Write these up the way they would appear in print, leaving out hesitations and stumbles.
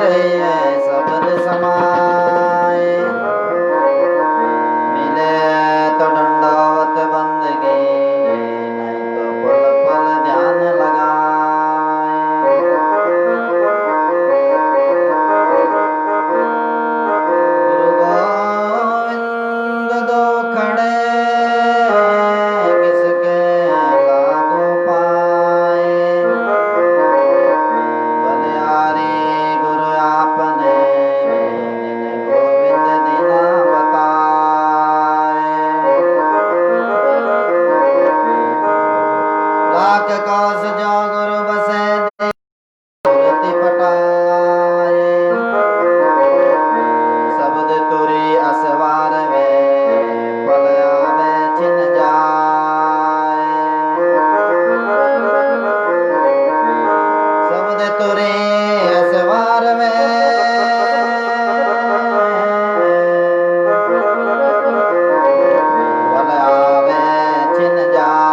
रहिए सब्र समाए। मिले तो दंडवत बंदगी, नहीं तो पल पल ध्यान लगाए। गुरु गोविंद दो खड़े, किसके लागू पाए। बलिहारी गुरु आपने, जिन गोविंद दीना बताए। लाख कोस जो गुरु बसे, मूर्ति पटाए। शब्द तुरी असवार में, पल आवे छिन जाए। शब्द तुरी असवार में, पल आवे छिन जाए।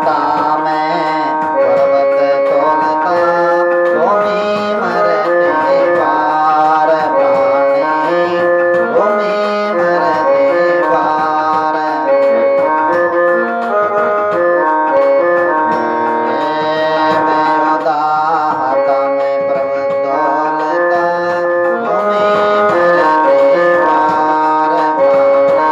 होता मैं पर्वत तोलता भूमि मरते पार प्राणी भूमि मरते पार मैं होता होता मैं पर्वत तोलता भूमि मरते पार प्राणी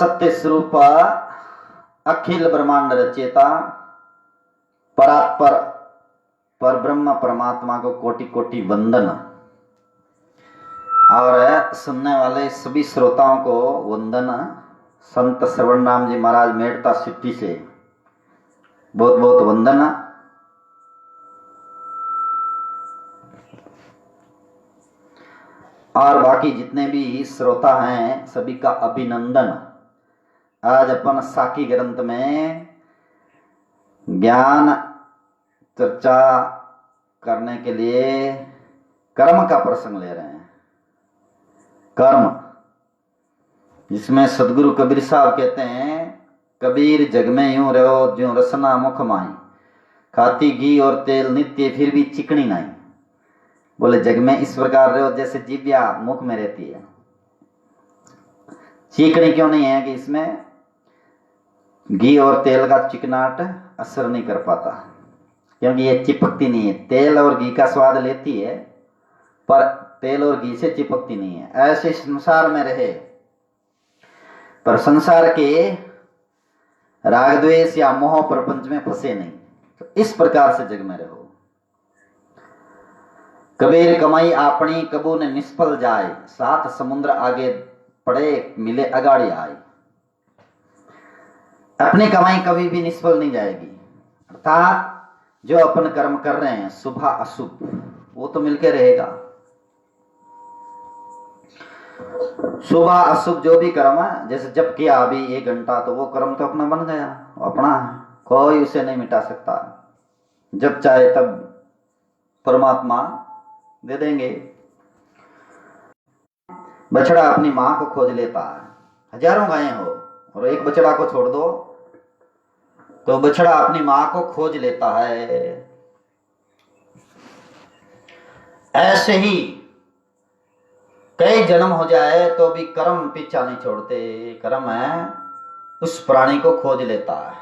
सत्य स्वरूप अखिल ब्रह्मांड रचेता परात्पर पर ब्रह्म परमात्मा को कोटि कोटि वंदन। और सुनने वाले सभी श्रोताओं को वंदन। संत श्रवण राम जी महाराज मेड़ता सिद्धि से बहुत बहुत वंदन। और बाकी जितने भी श्रोता हैं सभी का अभिनंदन। आज अपन साकी ग्रंथ में ज्ञान चर्चा करने के लिए कर्म का प्रसंग ले रहे हैं। कर्म, जिसमें सदगुरु कबीर साहब कहते हैं, कबीर जग में यूं रहो ज्यों रसना मुख माई, खाती घी और तेल नित्य फिर भी चिकनी नहीं। बोले जग में इस प्रकार रहो जैसे जीव्या मुख में रहती है। चिकनी क्यों नहीं है कि इसमें घी और तेल का चिकनाट असर नहीं कर पाता, क्योंकि ये चिपकती नहीं है। तेल और घी का स्वाद लेती है पर तेल और घी से चिपकती नहीं है। ऐसे संसार में रहे पर संसार के राग द्वेष या मोह प्रपंच में फंसे नहीं। तो इस प्रकार से जग में रहो। कबीर कमाई अपनी कबू ने निष्फल जाए, सात समुद्र आगे पड़े मिले अगाड़ी आए। अपनी कमाई कभी भी निष्फल नहीं जाएगी। अर्थात जो अपन कर्म कर रहे हैं शुभ अशुभ वो तो मिलके रहेगा। शुभ अशुभ जो भी कर्म है, जैसे जब किया अभी 1 घंटा तो वो कर्म तो अपना बन गया, अपना है, कोई उसे नहीं मिटा सकता। जब चाहे तब परमात्मा दे देंगे। बछड़ा अपनी मां को खोज लेता है। हजारों गायें हो और एक बछड़ा को छोड़ दो तो बछड़ा अपनी मां को खोज लेता है। ऐसे ही कई जन्म हो जाए तो भी कर्म पीछा नहीं छोड़ते। कर्म है उस प्राणी को खोज लेता है,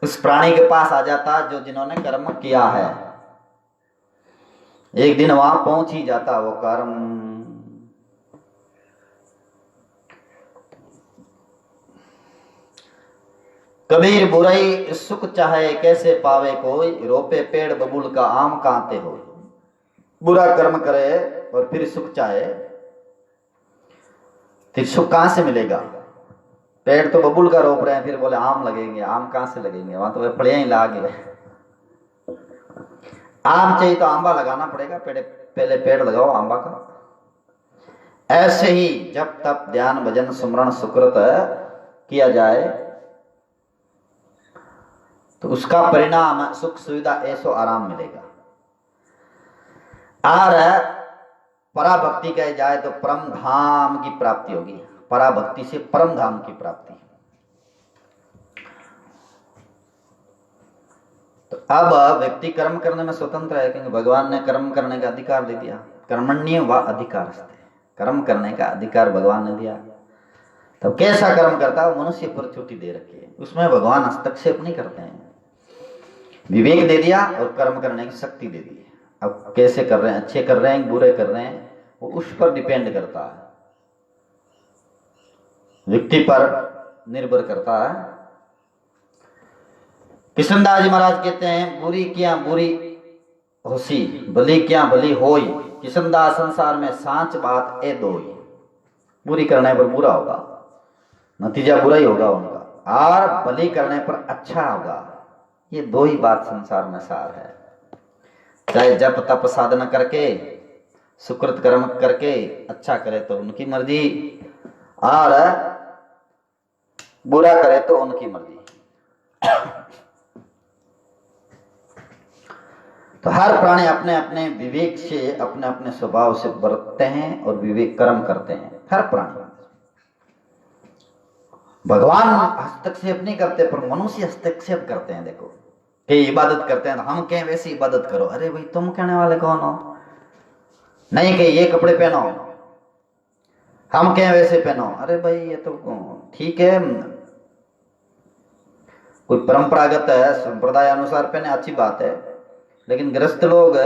उस प्राणी के पास आ जाता जो जिन्होंने कर्म किया है। एक दिन वहां पहुंच ही जाता वो कर्म। कबीर बुराई सुख चाहे कैसे पावे कोई, रोपे पेड़ बबूल का आम कांते हो। बुरा कर्म करे और फिर सुख चाहे, फिर सुख कहां से मिलेगा? पेड़ तो बबूल का रोप रहे हैं, फिर बोले आम लगेंगे। आम कहां से लगेंगे? वहां तो वे फलियां ही लागे। आम चाहिए तो आंबा लगाना पड़ेगा, पहले पेड़ लगाओ आंबा का। ऐसे ही जब तब ध्यान भजन सुमरण सुकृत किया जाए तो उसका परिणाम सुख सुविधा ऐसो आराम मिलेगा। और पराभक्ति कहे जाए तो परम धाम की प्राप्ति होगी। पराभक्ति से परम धाम की प्राप्ति। तो अब व्यक्ति कर्म करने में स्वतंत्र है, क्योंकि भगवान ने कर्म करने का अधिकार दे दिया। कर्मण्य व अधिकारस्ते, कर्म करने का अधिकार भगवान ने दिया। तो कैसा कर्म करता है मनुष्य पर छुट्टी दे रखी है, उसमें भगवान हस्तक्षेप नहीं करते हैं। विवेक दे दिया और कर्म करने की शक्ति दे दी। अब कैसे कर रहे हैं, अच्छे कर रहे हैं बुरे कर रहे हैं, वो उस पर डिपेंड करता है, व्यक्ति पर निर्भर करता है। कृष्णदास जी महाराज कहते हैं, बुरी क्या बुरी होसी, भली क्या भली होई। कृष्णदास संसार में सांच बात ए दोई। बुरी करने पर बुरा होगा, नतीजा बुरा ही होगा उनका, और भली करने पर अच्छा होगा। ये दो ही बात संसार में सार है। चाहे जप तप साधना करके सुकृत कर्म करके अच्छा करे तो उनकी मर्जी, और बुरा करे तो उनकी मर्जी। तो हर प्राणी अपने अपने विवेक से अपने अपने स्वभाव से बरतते हैं और विवेक कर्म करते हैं। हर प्राणी, भगवान हस्तक्षेप नहीं करते पर मनुष्य हस्तक्षेप करते हैं। देखो कि इबादत करते हैं तो हम कहें वैसी इबादत करो। अरे भाई तुम कहने वाले कौन हो? नहीं कहे ये कपड़े पहनो, हम कहें वैसे पहनो। अरे भाई ये तो ठीक है, कोई परंपरागत है संप्रदाय अनुसार पहने, अच्छी बात है। लेकिन गृहस्थ लोग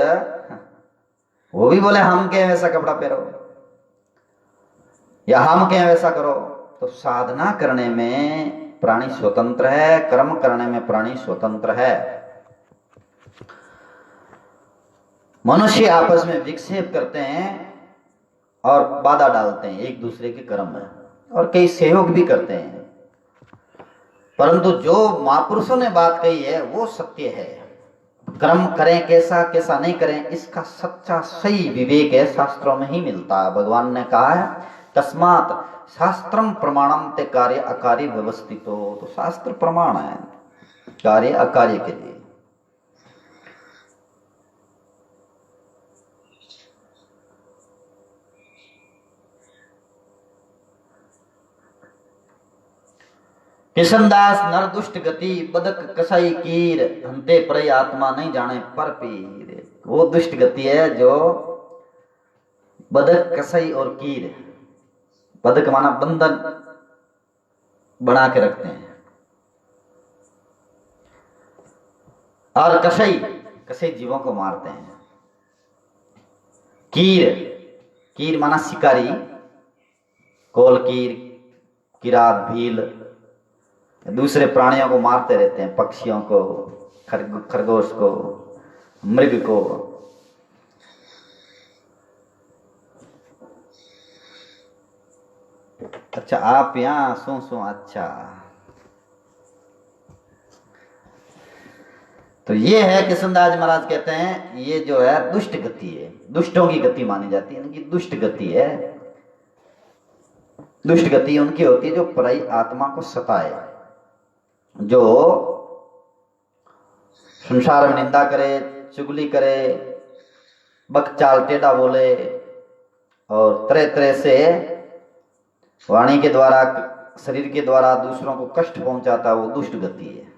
वो भी बोले हम कहें वैसा कपड़ा पहनो या हम कहें वैसा करो। तो साधना करने में प्राणी स्वतंत्र है, कर्म करने में प्राणी स्वतंत्र है। मनुष्य आपस में विक्षेप करते हैं और बाधा डालते हैं एक दूसरे के कर्म में, और कई सहयोग भी करते हैं। परंतु जो महापुरुषों ने बात कही है वो सत्य है। कर्म करें कैसा कैसा नहीं करें, इसका सच्चा सही विवेक है शास्त्रों में ही मिलता है। भगवान ने कहा है तस्मात् शास्त्रम प्रमाणम ते कार्य अकार्य व्यवस्थितो। तो शास्त्र प्रमाण है कार्य अकार्य के लिए। किशनदास नर दुष्ट गति बदक कसाई कीर हंते परई आत्मा नहीं जाने पर पीर। वो दुष्ट गति है जो बदक कसाई और कीर, बदक माना बंधन बना के रखते हैं, और कसाई कसाई जीवों को मारते हैं। कीर कीर माना शिकारी, कोल कीर, किरात, भील दूसरे प्राणियों को मारते रहते हैं, पक्षियों को, खरगोश को, मृग को। अच्छा आप यहां सो अच्छा, तो ये है किशनदास महाराज कहते हैं ये जो है दुष्ट गति है, दुष्टों की गति मानी जाती है, इनकी दुष्ट गति है। दुष्ट गति उनकी होती है जो पराई आत्मा को सताए, जो संसार में निंदा करे, चुगली करे, बकचाल टेढ़ा बोले और तरह तरह से वाणी के द्वारा, शरीर के द्वारा दूसरों को कष्ट पहुंचाता, वो दुष्ट गति है।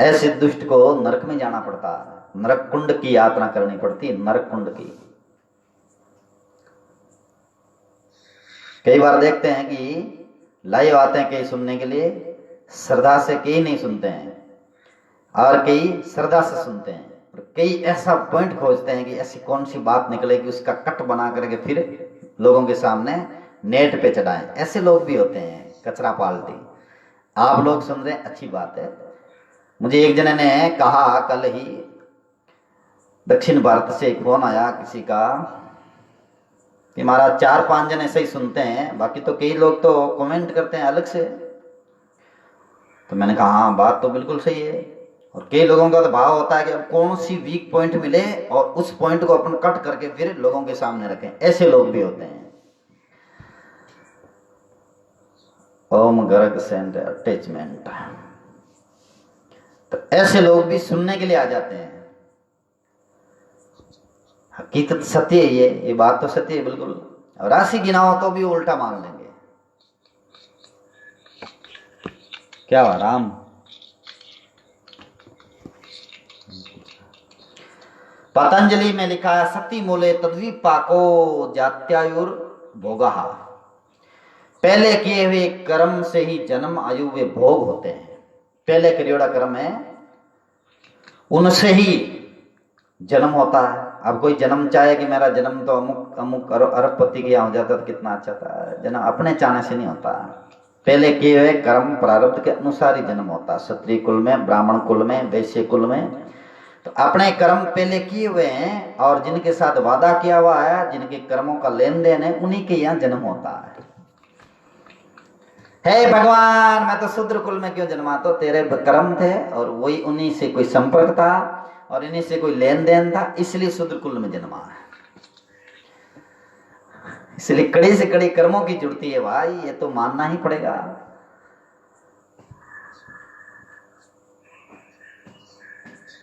ऐसे दुष्ट को नरक में जाना पड़ता है, नरक कुंड की यात्रा करनी पड़ती है, नरक कुंड की। कई बार देखते हैं कि लाइव आते हैं कई सुनने के लिए, श्रद्धा से कई नहीं सुनते हैं और कई श्रद्धा से सुनते हैं, और कई ऐसा पॉइंट खोजते हैं कि ऐसी कौन सी बात निकले कि उसका कट बना करके फिर लोगों के सामने नेट पे चढ़ाएं। ऐसे लोग भी होते हैं, कचरा पाल्टी। आप लोग सुन रहे हैं, अच्छी बात है। मुझे एक जने ने कहा कल ही, दक्षिण भारत से एक फोन आया किसी का कि महाराज 4-5 जने ऐसे ही सुनते हैं, बाकी तो कई लोग तो कमेंट करते हैं अलग से। तो मैंने कहा हाँ बात तो बिल्कुल सही है, और कई लोगों का तो भाव होता है कि अब कौन सी वीक पॉइंट मिले और उस पॉइंट को अपन कट करके फिर लोगों के सामने रखें। ऐसे लोग भी होते हैं। ओम गर्ग सेंट अटैचमेंट, तो ऐसे लोग भी सुनने के लिए आ जाते हैं। हकीकत सत्य है, ये बात तो सत्य है बिल्कुल। और राशि गिनाओ तो भी उल्टा मान लेंगे। क्या हुआ राम? पतंजलि में लिखा है सती मूले तद्विपाको जात्यायुर भोगः। पहले किए हुए कर्म से ही जन्म आयु वे भोग होते हैं। पहले करियोड़ा कर्म है उनसे ही जन्म होता है। अब कोई जन्म चाहे कि मेरा जन्म तो अमुक अमुक अरबपति के यहाँ हो जाता तो कितना अच्छा था, जन्म अपने चाहने से नहीं होता। पहले किए हुए कर्म प्रारब्ध के अनुसार ही जन्म होता है। क्षत्रिय कुल में, ब्राह्मण कुल में, वैश्य कुल में। तो अपने कर्म पहले किए हुए हैं और जिनके साथ वादा किया हुआ है, जिनके कर्मों का लेन देन है, उन्हीं के यहाँ जन्म होता है। हे भगवान मैं तो शूद्र कुल में क्यों जन्मा? तो तेरे कर्म थे और वही उन्हीं से कोई संपर्क था और इन्हीं से कोई लेन देन था, इसलिए शूद्र कुल में जन्मा है। इसलिए कड़ी से कड़ी कर्मों की जुड़ती है भाई, ये तो मानना ही पड़ेगा।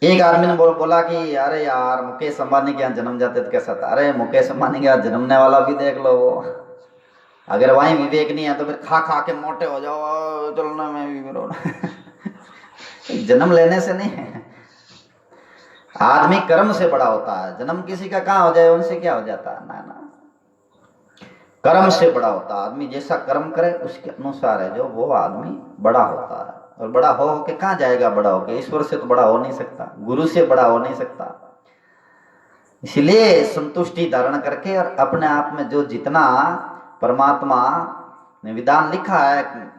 एक आदमी ने बोला कि अरे यार मुकेश अंबानी के यहाँ जन्म जाते तो कैसा था? अरे मुकेश अंबानी के यहाँ जन्मने वाला भी देख लो, वो अगर वहीं विवेक नहीं है तो फिर खा खा के मोटे हो जाओ, चलने में भी विरोध। जन्म लेने से नहीं है, आदमी कर्म से बड़ा होता है। जन्म किसी का कहाँ हो जाए उनसे क्या हो जाता है? ना, कर्म से बड़ा होता है। आदमी जैसा कर्म करे उसके अनुसार है जो वो आदमी बड़ा होता है। और बड़ा हो के कहाँ जाएगा? बड़ा होके ईश्वर से तो बड़ा हो नहीं सकता, गुरु से बड़ा हो नहीं सकता। इसलिए संतुष्टि धारण करके और अपने आप में जो जितना परमात्मा विधान लिखा है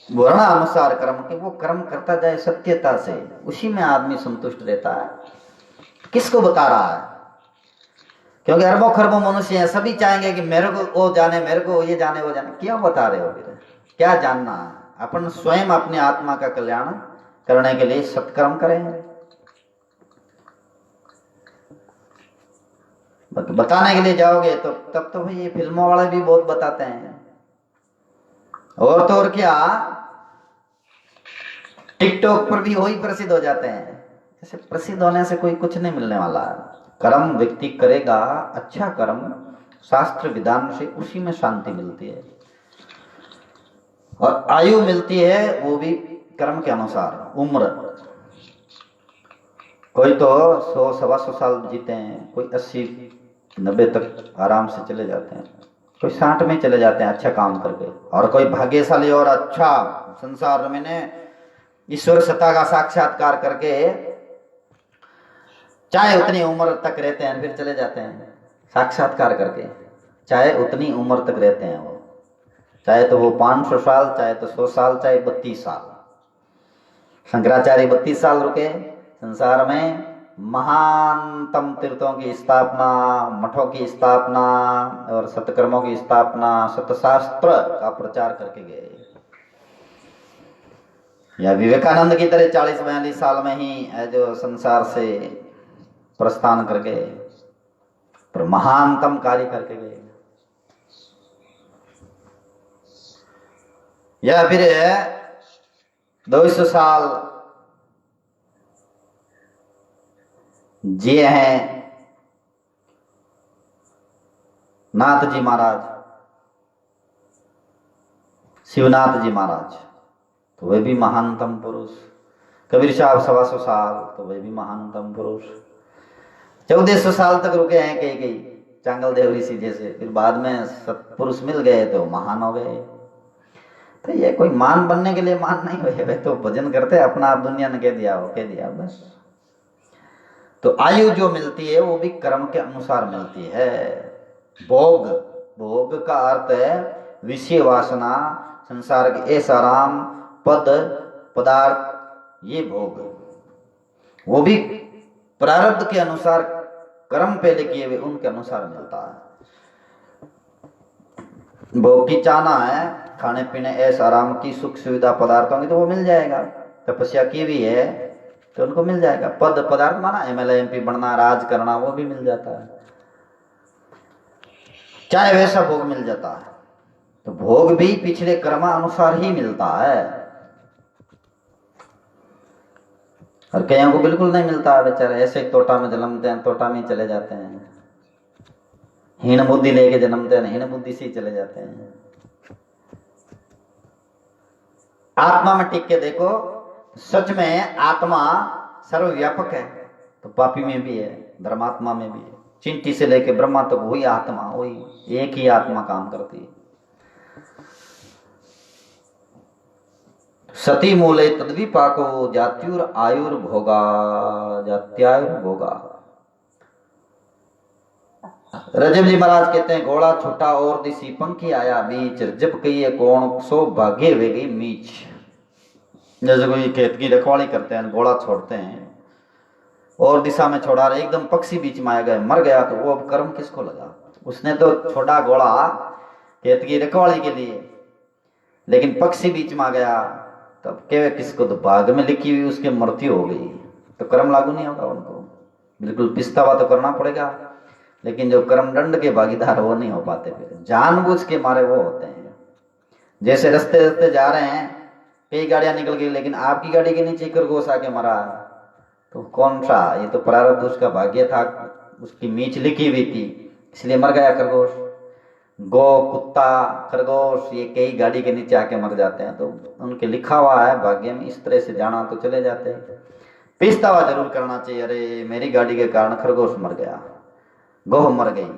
वर्ण अनुसार कर्म के, वो कर्म करता जाए सत्यता से, उसी में आदमी संतुष्ट रहता है। किसको बता रहा है? क्योंकि अरबों खरबों मनुष्य हैं, सभी चाहेंगे कि मेरे को वो जाने, मेरे को ये जाने, वो जाने। क्यों बता रहे हो फिर? क्या जानना है? अपन स्वयं अपनी आत्मा का कल्याण करने के लिए सत्कर्म करेंगे। बताने के लिए जाओगे तो तब तो भाई ये फिल्मों वाले भी बहुत बताते हैं। और तो और क्या, टिकटॉक पर भी वही प्रसिद्ध हो जाते हैं। ऐसे प्रसिद्ध होने से कोई कुछ नहीं मिलने वाला है। कर्म व्यक्ति करेगा, अच्छा कर्म शास्त्र विधान से, उसी में शांति मिलती है और आयु मिलती है, वो भी कर्म के अनुसार। उम्र, कोई तो 100 सवा 100 साल जीते हैं, कोई 80-90 तक आराम से चले जाते हैं, कोई 60 में चले जाते हैं अच्छा काम करके, और कोई भाग्यशाली और अच्छा संसार में ने ईश्वर सत्ता का साक्षात्कार करके चाहे उतनी उम्र तक रहते हैं, फिर चले जाते हैं साक्षात्कार करके। चाहे उतनी उम्र तक रहते हैं वो, चाहे तो वो 500 साल, चाहे तो 100 साल, चाहे 32 साल। शंकराचार्य 32 साल रुके संसार में, महानतम तीर्थों की स्थापना, मठों की स्थापना और सत्कर्मों की स्थापना, सतशास्त्र का प्रचार करके गए। या विवेकानंद की तरह 40-42 साल में ही जो संसार से प्रस्थान कर गए, पर महानतम कार्य करके गए। या फिर 200 साल जिए हैं नाथ जी महाराज, शिवनाथ जी महाराज, तो वे भी महानतम पुरुष। कबीर साहब 125 साल, तो वे भी महानतम पुरुष। 1400 साल तक रुके हैं कई चांगल देव ऋषि जैसे, फिर बाद में सत्पुरुष मिल गए तो महान हो गए। तो ये कोई मान बनने के लिए मान नहीं हुए, वे तो भजन करते अपना आप दुनिया ने कह दिया बस। तो आयु जो मिलती है वो भी कर्म के अनुसार मिलती है। भोग का अर्थ है विषय वासना, संसार के ऐसा राम पद पदार्थ, ये भोग, वो भी प्रारब्ध के अनुसार, कर्म पहले किए हुए उनके अनुसार मिलता है। भोग की चाहना है, खाने पीने ऐसा आराम की सुख सुविधा पदार्थों की, तो वो मिल जाएगा। तपस्या की भी है तो उनको मिल जाएगा। पद पदार्थ माना MLA MP बनना, राज करना, वो भी मिल जाता है, चाहे वैसा भोग मिल जाता है। तो भोग भी पिछले कर्मानुसार ही मिलता है, और कईयों को बिल्कुल नहीं मिलता है। बेचारे ऐसे तोटा में जन्मते हैं, तोटा में चले जाते हैं, हीन बुद्धि लेके जन्मते हैं, हीन बुद्धि से ही चले जाते हैं। आत्मा में टिक के देखो, सच में आत्मा सर्वव्यापक है, तो पापी में भी है, धर्मात्मा में भी है। चिंटी से लेके ब्रह्मा तक वही आत्मा, वही एक ही आत्मा काम करती है। सती मूले तद्विपाको जात्युर आयुर्भोगा, जात्यायुर्भोगा। रजब जी महाराज कहते हैं, घोड़ा छूटा और दिसी पंखी आया बीच, जब कहिए कौन सो भागे वे गई मीच। जैसे कोई खेत की रखवाली करते हैं, घोड़ा छोड़ते हैं और दिशा में छोड़ा, एकदम पक्षी बीच में आ गए, मर गया, तो वो अब कर्म किसको लगा? उसने तो छोड़ा घोड़ा खेत की रखवाली के लिए, लेकिन पक्षी बीच में आ गया, तब के किसको? तो भाग में लिखी हुई उसकी मृत्यु हो गई, तो कर्म लागू नहीं होगा उनको। बिल्कुल पिछतावा तो करना पड़ेगा, लेकिन जो कर्म दंड के भागीदार वो नहीं हो पाते, फिर जानबूझ के मारे वो होते हैं। जैसे रास्ते रास्ते जा रहे हैं, कई गाड़ियां निकल गई, लेकिन आपकी गाड़ी के नीचे खरगोश आके मरा, तो कौन सा? ये तो प्रारब्ध उसका भाग्य था, उसकी मीच लिखी हुई थी, इसलिए मर गया खरगोश। गो, कुत्ता, खरगोश, ये कई गाड़ी के नीचे आके मर जाते हैं, तो उनके लिखा हुआ है भाग्य में इस तरह से जाना, तो चले जाते हैं। पछतावा जरूर करना चाहिए, अरे मेरी गाड़ी के कारण खरगोश मर गया, गौ मर गई।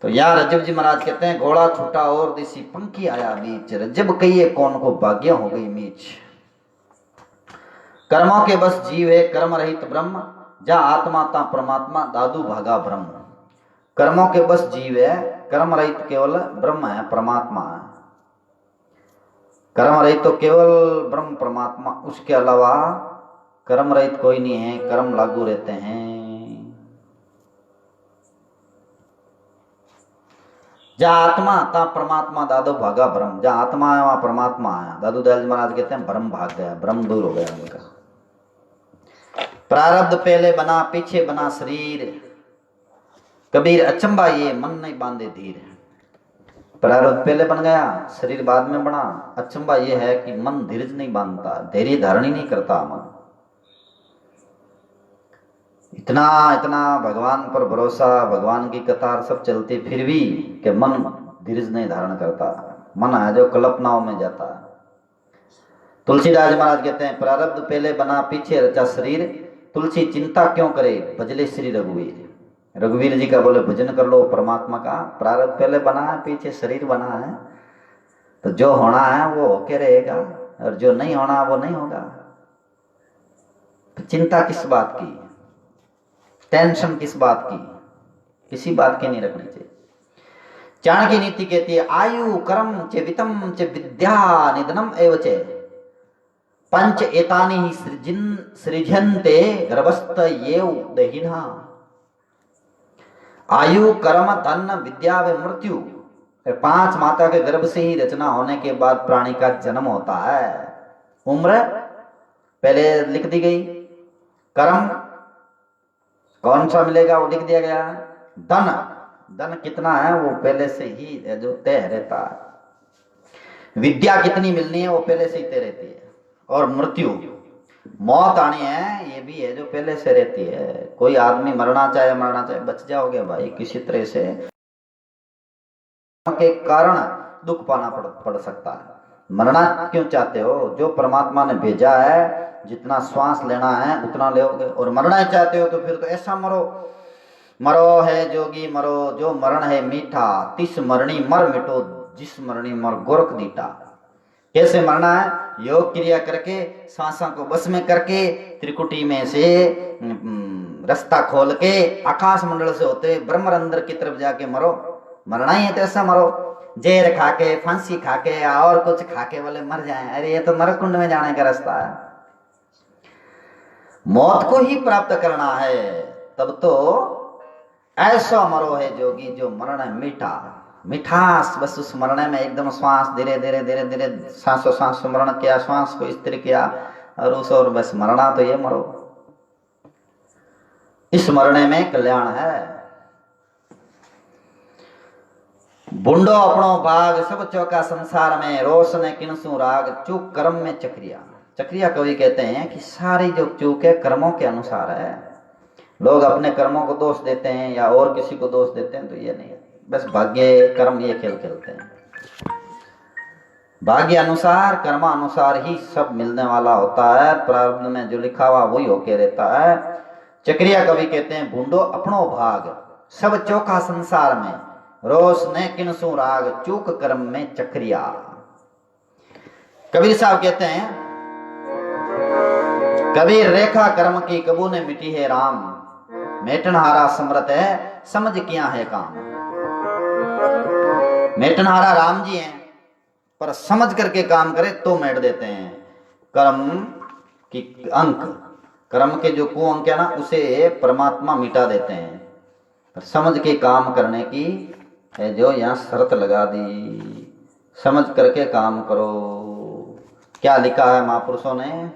तो यार रजब जी महाराज कहते हैं, घोड़ा छूटा और दिसी पंखी आया बीच, रजब कहिए कौन को भाग्य हो गई मीच। कर्मों के बस जीव है कर्म रहित ब्रह्म, जहां आत्मा ता परमात्मा, दादू भागा ब्रह्म। कर्मों के बस जीव है कर्म रहित केवल ब्रह्म है, परमात्मा है। कर्म रहित तो केवल ब्रह्म परमात्मा, उसके अलावा कर्म रहित कोई नहीं है, कर्म लागू रहते हैं। जहाँ आत्मा ता परमात्मा दादो भागा ब्रह्म, जहाँ आत्मा है वहां परमात्मा है। दादू दयाल जी महाराज कहते हैं ब्रह्म भाग गया, ब्रह्म दूर हो गया उनका। प्रारब्ध पहले बना पीछे बना शरीर, कबीर अचंबा ये मन नहीं बांधे धीर। प्रारब्ध पहले बन गया, शरीर बाद में बना। अचंबा ये है कि मन धीरज नहीं बांधता, धैर्य धारण ही नहीं करता मन। इतना इतना भगवान पर भरोसा, भगवान की कतार सब चलती, फिर भी कि मन धीरज नहीं धारण करता। मन है जो कल्पनाओं में जाता है। तुलसीदास महाराज कहते हैं प्रारब्ध पहले बना पीछे रचा शरीर, तुलसी चिंता क्यों करे भजले श्री रघुवीर। रघुवीर जी का बोले भजन कर लो परमात्मा का। प्रारब्ध पहले बना है, पीछे शरीर बना है, तो जो होना है वो होके रहेगा और जो नहीं होना वो नहीं होगा। तो चिंता किस बात की, टेंशन किस बात की, किसी बात की नहीं रखनी चाहिए। चाणक्य नीति कहती है आयु कर्म चे वित्तम चे विद्या निधनम एव चे पंच एतानि ही सृजन्ते गर्भस्थ येव दहिना। आयु कर्म धन विद्या व मृत्यु, 5 माता के गर्भ से ही रचना होने के बाद प्राणी का जन्म होता है। उम्र पहले लिख दी गई, कर्म कौन सा मिलेगा वो लिख दिया गया, धन धन कितना है वो पहले से ही जो तय रहता है, विद्या कितनी मिलनी है वो पहले से ही तय रहती है, और मृत्यु मौत आनी है ये भी है जो पहले से रहती है। कोई आदमी मरना चाहे बच जाओगे भाई किसी तरह से, के कारण दुख पाना पड़ सकता है। मरना क्यों चाहते हो, जो परमात्मा ने भेजा है जितना श्वास लेना है उतना लोगे, और मरना ही चाहते हो तो फिर तो ऐसा मरो। मरो है जोगी मरो, जो मरण है मीठा, तिस मरणी मर मिटो, जिस मरणी मर गोरख दीटा। कैसे मरना है, योग क्रिया करके सांसों को बस में करके त्रिकुटी में से रास्ता खोल के आकाश मंडल से होते ब्रह्मरंध्र की तरफ जाके मरो। मरना ही है तो ऐसा मरो, जहर खाके फांसी खाके या और कुछ खाके बोले मर जाए, अरे ये तो नरक कुंड में जाने का रास्ता है। मौत को ही प्राप्त करना है, तब तो ऐसा मरो है जोगी जो मरण है मीठा, मिठास बस उस मरने में एकदम श्वास धीरे धीरे धीरे धीरे सांसों सांस मरण किया, श्वास को स्थिर किया और उस और बस मरना तो ये मरो। इस मरने में कल्याण है। बुंडो अपनो भाग सब चौका संसार में, रोस ने किनसु राग चूक कर्म में चक्रिया। चक्रिया कवि कहते हैं कि सारी जो चूक है कर्मों के अनुसार है। लोग अपने कर्मों को दोष देते हैं या और किसी को दोष देते हैं, तो ये नहीं है, बस भाग्य कर्म ये खेल खेलते हैं। भाग्य अनुसार कर्म अनुसार ही सब मिलने वाला होता है, प्रारब्ध में जो लिखा हुआ वही होके रहता है। चक्रिया कवि कहते हैं बूंदो अपनो भाग सब चौका संसार में, रोस ने किनसु राग चूक कर्म में चक्रिया। कबीर साहब कहते हैं कबीर रेखा कर्म की कबू ने मिटी है राम, मेटनहारा समृत है समझ किया है काम। मेटनहारा राम जी हैं, पर समझ करके काम करे तो मेट देते हैं। कर्म की अंक, कर्म के जो कु अंक है ना उसे परमात्मा मिटा देते हैं, पर समझ के काम करने की है जो यहाँ शर्त लगा दी, समझ करके काम करो। क्या लिखा है महापुरुषों ने,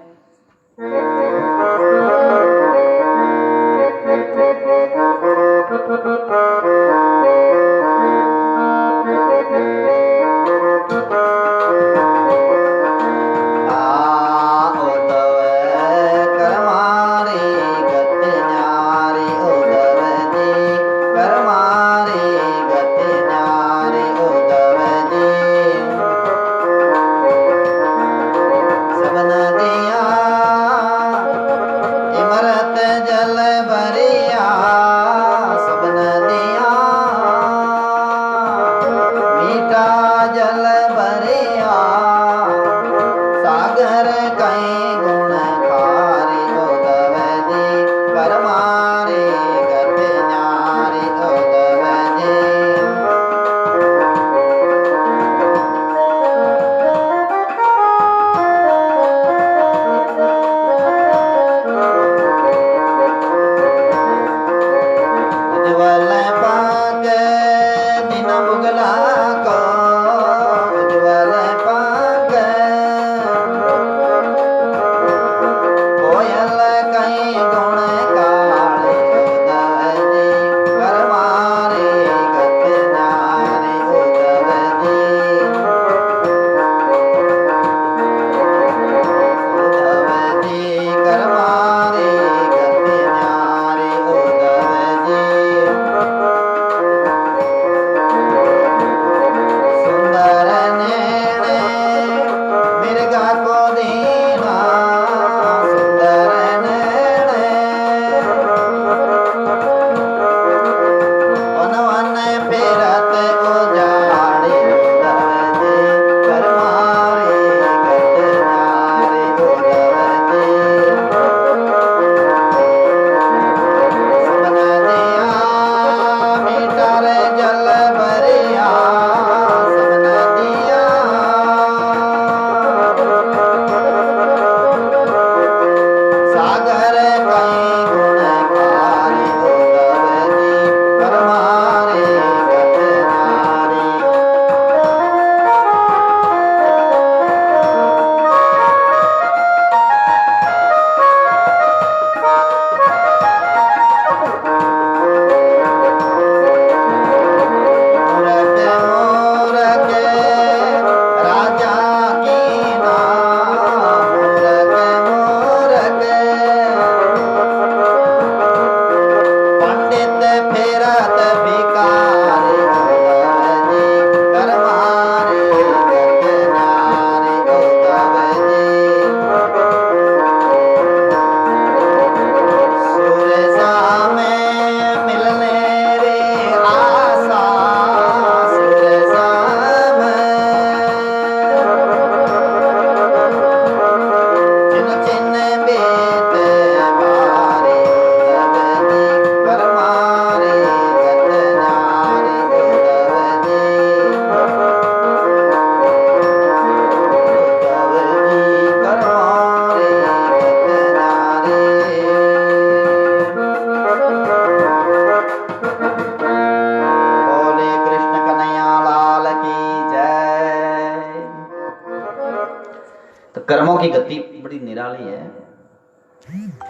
कर्मों की गति बड़ी निराली है।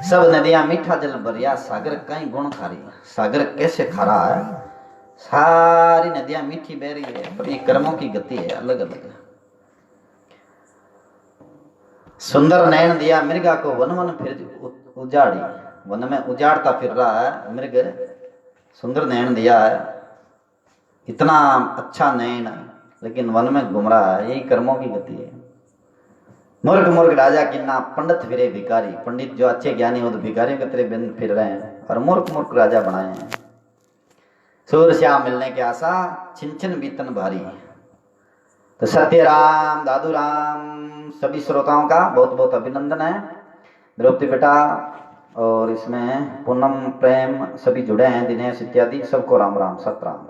सब नदियां मीठा जल भरिया, सागर कई गुण खारी। सागर कैसे खारा है? सारी नदियां मीठी बह रही है, पर ये कर्मों की गति है अलग अलग। सुंदर नयन दिया मृगा को, वन वन फिर उजाड़ी। वन में उजाड़ता फिर रहा है मृग, सुंदर नयन दिया है, इतना अच्छा नयन, लेकिन वन में घूम रहा है। यही कर्मों की गति है। मूर्ख मूर्ख राजा किन्ना, पंडित फिरे भिखारी। पंडित जो अच्छे ज्ञानी हो तो भिखारियों के तरह फिर रहे हैं, और मूर्ख मूर्ख राजा बनाए हैं। सूर श्याम मिलने की आशा, छिन छिन बीतन भारी। तो सत्यराम, दादू राम, सभी श्रोताओं का बहुत बहुत अभिनंदन है। द्रौपदी बेटा और इसमें पूनम, प्रेम सभी जुड़े हैं, दिनेश इत्यादि, सबको राम राम, सतराम।